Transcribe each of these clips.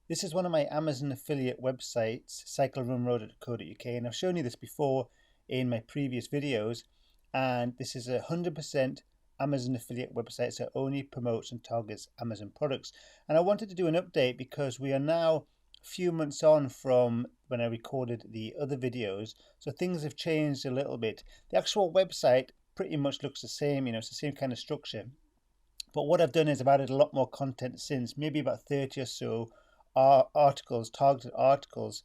This is one of my Amazon affiliate websites, cyclerunroad.co.uk, and I've shown you this before in my previous videos. And this is a 100% Amazon affiliate website, so it only promotes and targets Amazon products. And I wanted to do an update because we are now a few months on from when I recorded the other videos, so things have changed a little bit. The actual website pretty much looks the same, it's the same kind of structure. But what I've done is I've added a lot more content since, maybe about 30 or so articles, targeted articles.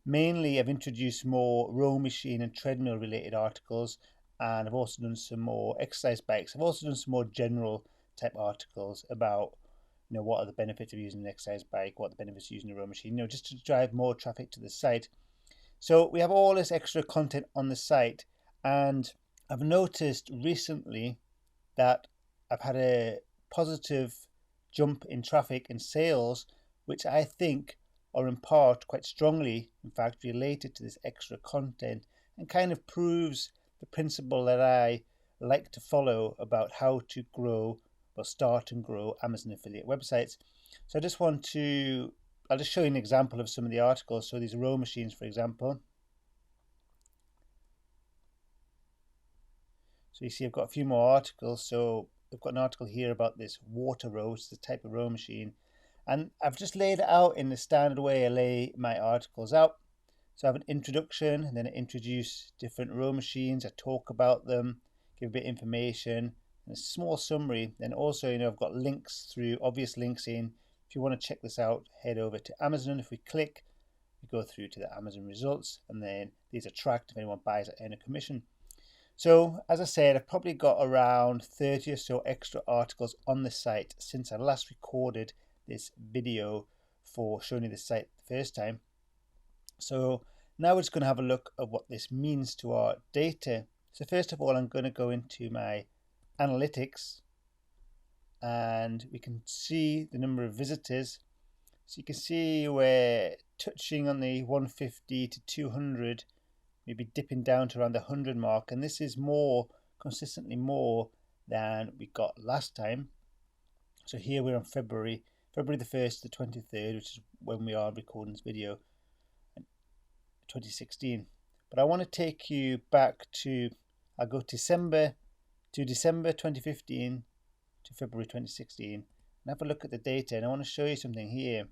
Mainly, I've introduced more row machine and treadmill related articles, and I've also done some more exercise bikes. I've also done some more general type articles about what are the benefits of using an exercise bike, what are the benefits of using a row machine, just to drive more traffic to the site. So we have all this extra content on the site, and I've noticed recently that I've had a positive jump in traffic and sales, which I think are in part quite strongly, in fact, related to this extra content, and kind of proves the principle that I like to follow about how to grow or start and grow Amazon affiliate websites. So I'll just show you an example of some of the articles. So these row machines, for example. So you see I've got a few more articles. So I've got an article here about this water row, it's the type of row machine. And I've just laid it out in the standard way I lay my articles out. So I have an introduction, and then I introduce different row machines. I talk about them, give a bit of information, and a small summary. Then also, I've got links through, obvious links in. If you want to check this out, head over to Amazon. If we click, we go through to the Amazon results, and then these are tracked if anyone buys at any commission. So, as I said, I've probably got around 30 or so extra articles on the site since I last recorded this video for showing you the site the first time. So now we're just going to have a look at what this means to our data. So first of all, I'm going to go into my analytics, and we can see the number of visitors. So you can see we're touching on the 150 to 200, maybe dipping down to around the 100 mark, and this is consistently more than we got last time. So here we're on February the 1st to the 23rd, which is when we are recording this video, 2016. But I want to take you back to, I'll go December 2015 to February 2016 and have a look at the data. And I want to show you something here.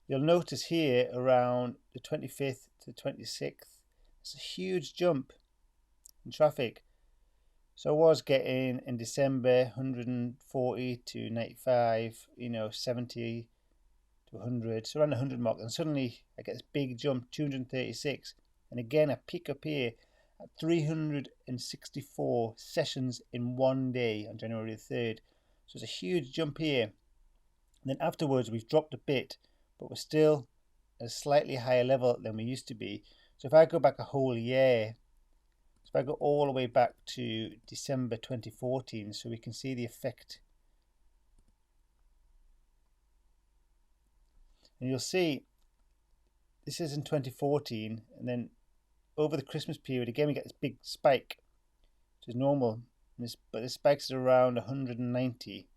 You'll notice here around the 25th to the 26th, it's a huge jump in traffic. So I was getting in December 140 to 95, 70 to 100, so around the 100 mark, and suddenly I get this big jump, 236, and again I peak up here at 364 sessions in one day on January the 3rd. So it's a huge jump here. And then afterwards we've dropped a bit, but we're still at a slightly higher level than we used to be. So if I go back a whole year, so if I go all the way back to December 2014, so we can see the effect. And you'll see this is in 2014, and then over the Christmas period again we get this big spike, which is normal, but this spikes at around 190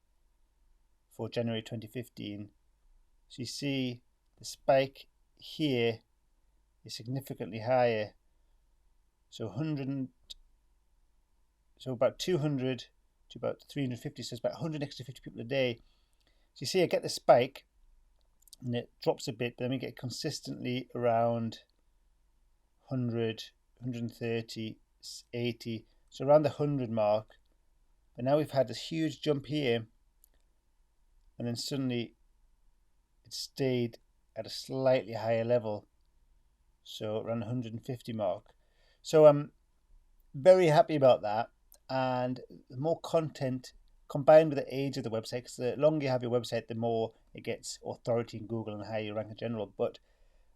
for January 2015. So you see the spike here is significantly higher. So about 200 to about 350, so it's about 100 extra 50 people a day. So you see I get the spike and it drops a bit, but then we get consistently around 100, 130, 80, so around the 100 mark. But now we've had this huge jump here, and then suddenly it stayed at a slightly higher level, so around 150 mark. So I'm very happy about that, and the more content combined with the age of the website, because the longer you have your website, the more it gets authority in Google and higher you rank in general. But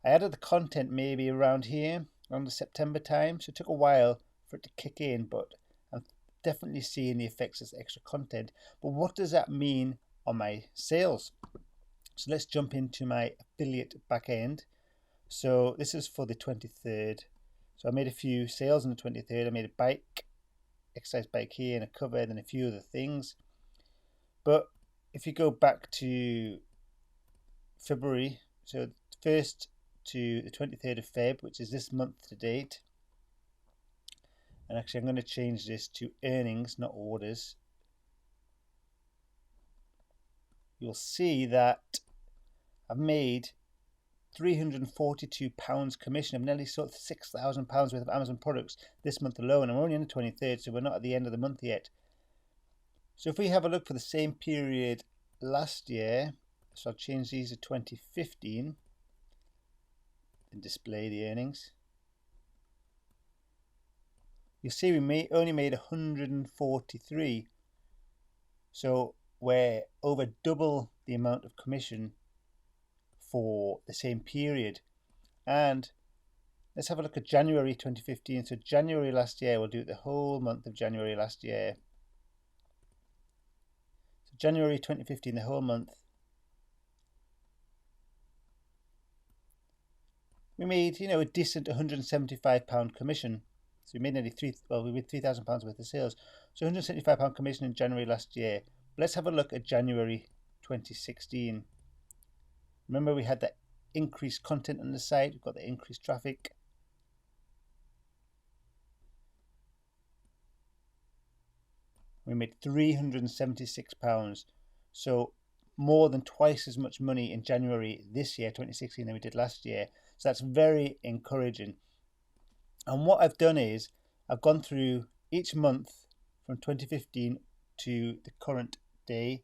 I added the content maybe around here, around the September time, so it took a while for it to kick in, but I'm definitely seeing the effects of this extra content. But what does that mean on my sales? So let's jump into my affiliate backend. So this is for the 23rd. So I made a few sales on the 23rd. I made a exercise bike here and a cover and a few other things. But if you go back to February, so 1st to the 23rd of Feb, which is this month to date. And actually I'm going to change this to earnings, not orders. You'll see that I've made £342 commission. I've nearly sold £6,000 worth of Amazon products this month alone. I'm only on the 23rd, so we're not at the end of the month yet. So if we have a look for the same period last year, so I'll change these to 2015 and display the earnings. You'll see we only made 143. So we're over double the amount of commission for the same period. And let's have a look at January 2015. So January last year, we'll do it the whole month of January last year. So January 2015, the whole month. We made, a decent £175 commission. So we made nearly £3,000 worth of sales. So £175 commission in January last year. But let's have a look at January 2016. Remember, we had that increased content on the site. We've got the increased traffic. We made £376. So more than twice as much money in January this year, 2016, than we did last year. So that's very encouraging. And what I've done is I've gone through each month from 2015 to the current day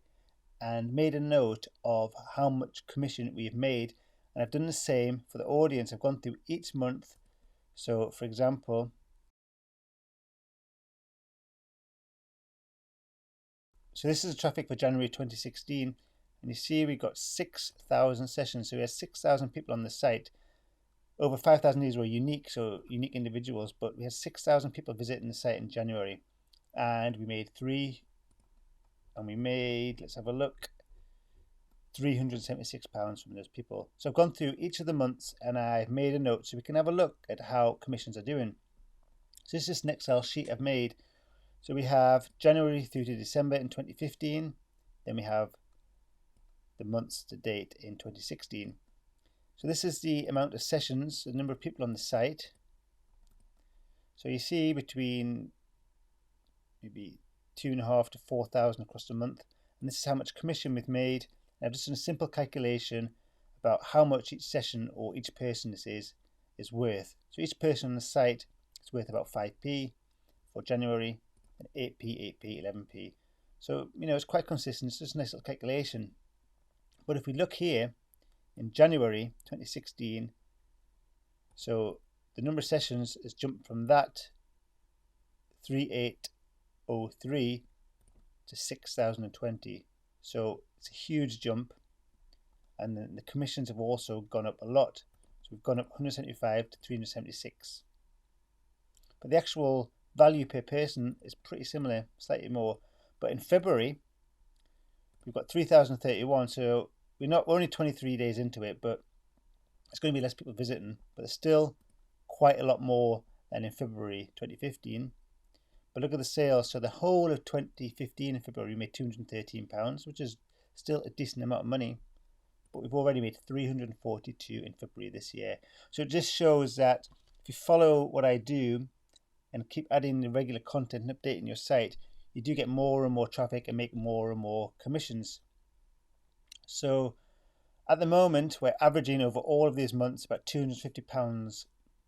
and made a note of how much commission we've made. And I've done the same for the audience. I've gone through each month. So for example, so this is the traffic for January 2016. And you see we got 6,000 sessions. So we had 6,000 people on the site. Over 5,000 of these were unique, so unique individuals, but we had 6,000 people visiting the site in January. And we made let's have a look, £376 from those people. So I've gone through each of the months and I've made a note so we can have a look at how commissions are doing. So this is an Excel sheet I've made. So we have January through to December in 2015. Then we have the months to date in 2016. So this is the amount of sessions, the number of people on the site. So you see between maybe 2,500 to 4,000 across the month. And this is how much commission we've made. And I've just done a simple calculation about how much each session or each person is worth. So each person on the site is worth about 5p for January, and 8p, 8p, 11p. So, it's quite consistent. It's just a nice little calculation. But if we look here, in January 2016, so the number of sessions has jumped from that 3,803 to 6,020. So it's a huge jump, and then the commissions have also gone up a lot. So we've gone up 175 to 376. But the actual value per person is pretty similar, slightly more. But in February, we've got 3,031. So we're only 23 days into it, but it's going to be less people visiting, but there's still quite a lot more than in February 2015. But look at the sales. So the whole of 2015 in February, we made £213, which is still a decent amount of money, but we've already made 342 in February this year. So it just shows that if you follow what I do and keep adding the regular content and updating your site, you do get more and more traffic and make more and more commissions. So at the moment, we're averaging over all of these months about £250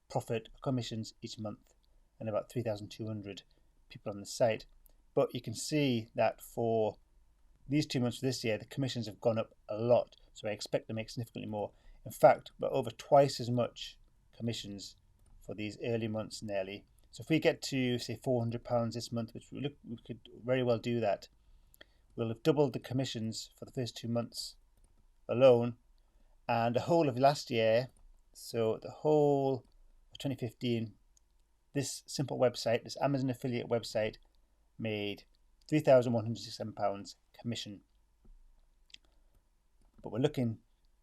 profit commissions each month, and about 3,200 people on the site. But you can see that for these 2 months this year, the commissions have gone up a lot. So I expect to make significantly more. In fact, we're over twice as much commissions for these early months nearly. So if we get to, say, £400 this month, which we could very well do that, we'll have doubled the commissions for the first 2 months alone. And the whole of last year, so the whole of 2015, this simple website, this Amazon affiliate website, made £3,167 commission. But we're looking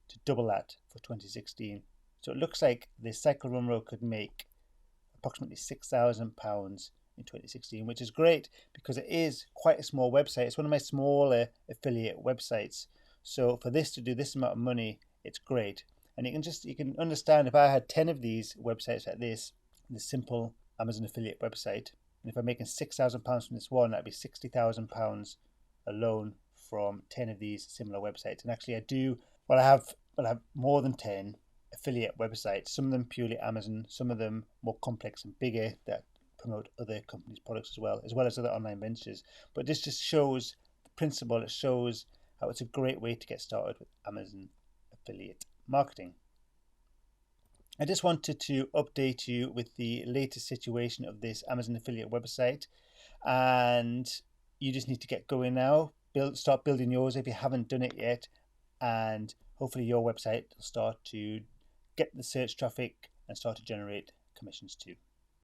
to double that for 2016. So it looks like the Cycle Run Road could make approximately £6,000 in 2016, which is great because it is quite a small website. It's one of my smaller affiliate websites. So for this to do this amount of money it's great. And you can understand, if I had 10 of these websites like this simple Amazon affiliate website, and if I'm making £6,000 from this one, that'd be £60,000 alone from 10 of these similar websites. And actually I have more than 10 affiliate websites, some of them purely Amazon, some of them more complex and bigger that promote other companies' products as well as other online ventures. But this just shows the principle. It shows how it's a great way to get started with Amazon affiliate marketing. I just wanted to update you with the latest situation of this Amazon affiliate website, and you just need to get going now. Start building yours if you haven't done it yet, and hopefully your website will start to get the search traffic and start to generate commissions too.